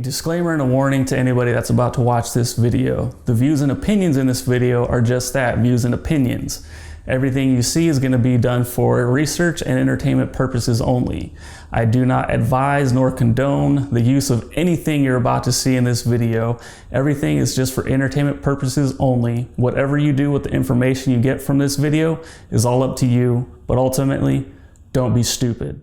disclaimer and a warning to anybody that's about to watch this video. The views and opinions in this video are just that, views and opinions. Everything you see is going to be done for research and entertainment purposes only. I do not advise nor condone the use of anything you're about to see in this video. Everything is just for entertainment purposes only. Whatever you do with the information you get from this video is all up to you, but ultimately, don't be stupid.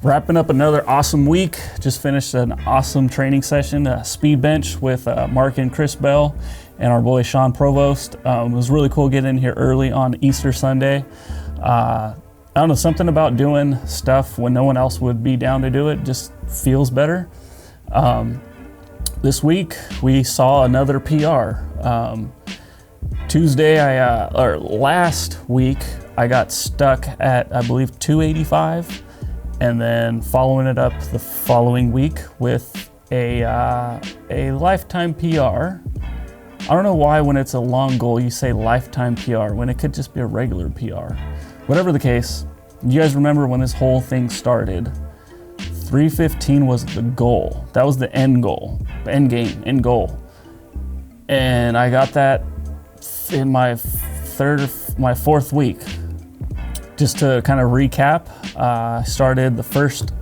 Wrapping up another awesome week. Just finished an awesome training session, a speed bench with Mark and Chris Bell and our boy Sean Provost. It was really cool getting in here early on Easter Sunday. I don't know, something about doing stuff when no one else would be down to do it just feels better. This week we saw another PR. Last week I got stuck at, I believe, 285. And then following it up the following week with a lifetime PR. I don't know why when it's a long goal you say lifetime PR when it could just be a regular PR. Whatever the case, you guys remember when this whole thing started, 315 was the goal. That was the end goal, the end game, end goal. And I got that in my fourth week. Just to kind of recap, I started the first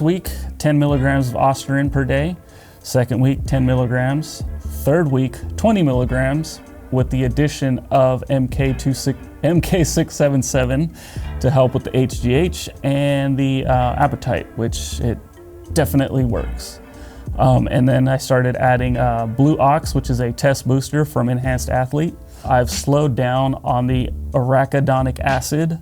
week, 10 milligrams of ostarine per day. Second week, 10 milligrams. Third week, 20 milligrams with the addition of MK677 to help with the HGH and the appetite, which it definitely works. And then I started adding Blue Ox, which is a test booster from Enhanced Athlete. I've slowed down on the arachidonic acid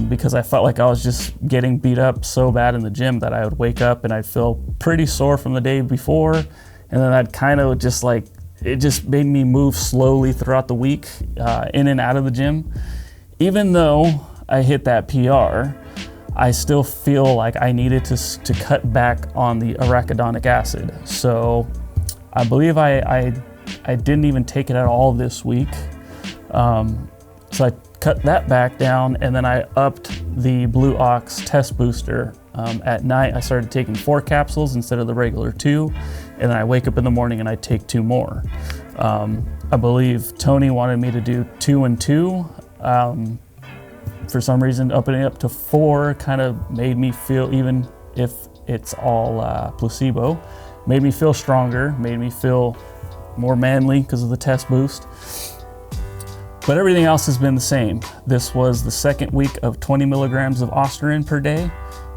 because I felt like I was just getting beat up so bad in the gym that I would wake up and I'd feel pretty sore from the day before. And then I'd kind of just like, it just made me move slowly throughout the week in and out of the gym. Even though I hit that PR, I still feel like I needed to cut back on the arachidonic acid. So I believe I didn't even take it at all this week. So I cut that back down, and then I upped the Blue Ox test booster. At night, I started taking 4 capsules instead of the regular 2, and then I wake up in the morning and I take 2 more. I believe Tony wanted me to do 2 and 2. For some reason, upping it up to 4 kind of made me feel, even if it's all placebo, made me feel stronger, made me feel more manly because of the test boost. But everything else has been the same. This was the second week of 20 milligrams of ostarine per day.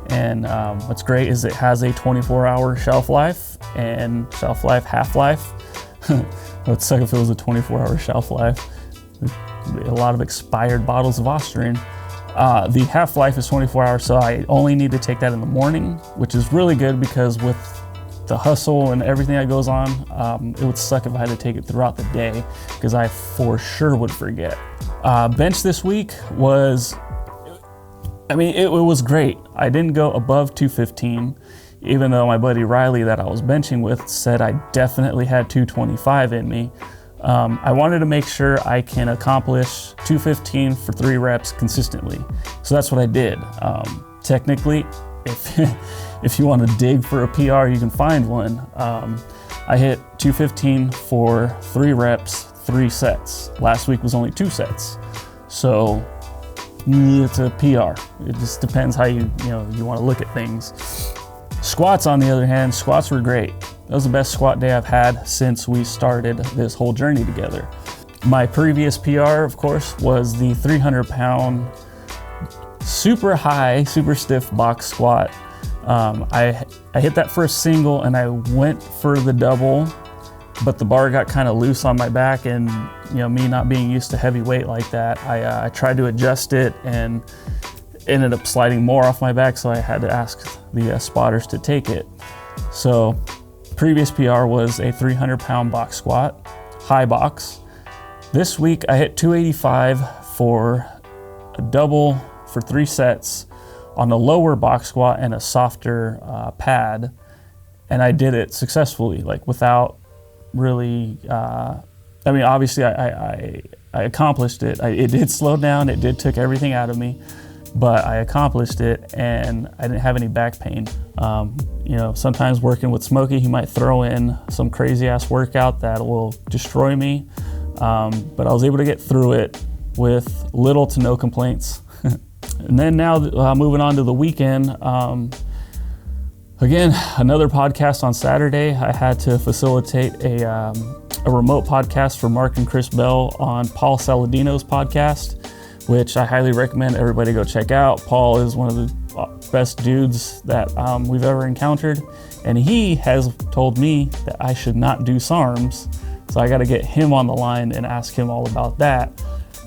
And what's great is it has a 24-hour shelf life and half-life. It would suck if it was a 24-hour shelf life. A lot of expired bottles of ostarine. The half-life is 24 hours, so I only need to take that in the morning, which is really good because with the hustle and everything that goes on, it would suck if I had to take it throughout the day because I for sure would forget. Bench this week was, it was great. I didn't go above 215, even though my buddy Riley that I was benching with said I definitely had 225 in me. I wanted to make sure I can accomplish 215 for 3 reps consistently. So that's what I did. Technically, if you want to dig for a PR, you can find one. I hit 215 for 3 reps, 3 sets. Last week was only 2 sets. So it's a PR. It just depends how you want to look at things. Squats, on the other hand, squats were great. That was the best squat day I've had since we started this whole journey together. My previous PR, of course, was the 300-pound super high, super stiff box squat. I hit that for a single and I went for the double, but the bar got kind of loose on my back, and me not being used to heavy weight like that, I tried to adjust it and ended up sliding more off my back, so I had to ask the spotters to take it. So previous PR was a 300-pound box squat, high box. This week I hit 285 for a double for 3 sets on a lower box squat and a softer pad, and I did it successfully, like without really, obviously I accomplished it. It did slow down, it did took everything out of me, but I accomplished it and I didn't have any back pain. Sometimes working with Smokey, he might throw in some crazy ass workout that will destroy me. But I was able to get through it with little to no complaints. And then now moving on to the weekend, again, another podcast on Saturday. I had to facilitate a remote podcast for Mark and Chris Bell on Paul Saladino's podcast, which I highly recommend everybody go check out. Paul is one of the best dudes that we've ever encountered, and he has told me that I should not do SARMs, so I got to get him on the line and ask him all about that.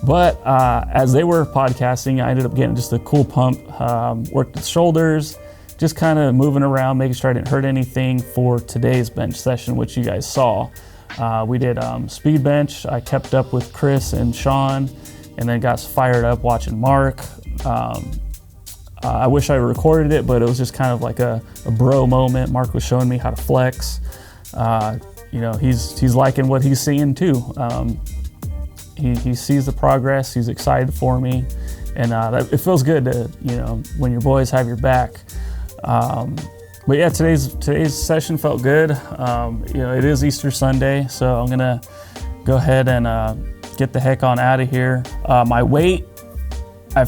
But as they were podcasting, I ended up getting just a cool pump, worked the shoulders, just kind of moving around, making sure I didn't hurt anything for today's bench session, which you guys saw. We did speed bench. I kept up with Chris and Sean, and then got fired up watching Mark. I wish I recorded it, but it was just kind of like a bro moment. Mark was showing me how to flex. He's liking what he's seeing too. He sees the progress. He's excited for me, and it feels good to when your boys have your back. But yeah, today's session felt good. It is Easter Sunday, so I'm gonna go ahead and get the heck on out of here. My weight, I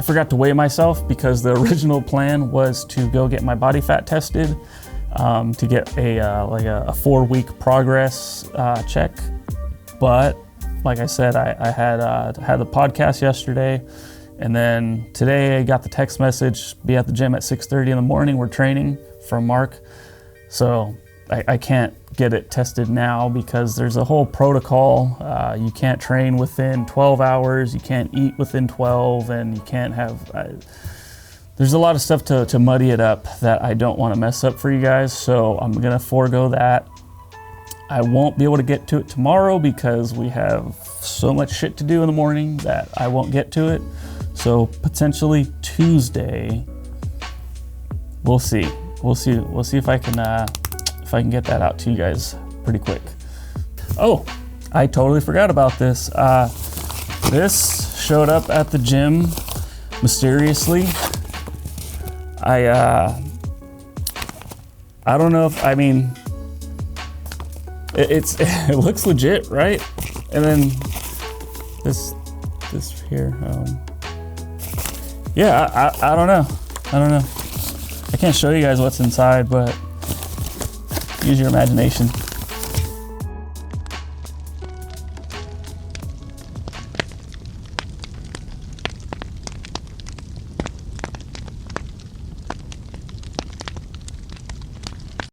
forgot to weigh myself because the original plan was to go get my body fat tested to get a 4-week progress check. But like I said, I had the podcast yesterday, and then today I got the text message, be at the gym at 6:30 in the morning, we're training, from Mark. So I can't get it tested now because there's a whole protocol. You can't train within 12 hours, you can't eat within 12, and you can't have... there's a lot of stuff to muddy it up that I don't want to mess up for you guys, so I'm gonna forego that. I won't be able to get to it tomorrow because we have so much shit to do in the morning that I won't get to it. So potentially Tuesday, we'll see. We'll see if I can get that out to you guys pretty quick. Oh, I totally forgot about this. This showed up at the gym mysteriously. I don't know if, it looks legit, right? And then this here, yeah, I don't know. I can't show you guys what's inside, but use your imagination.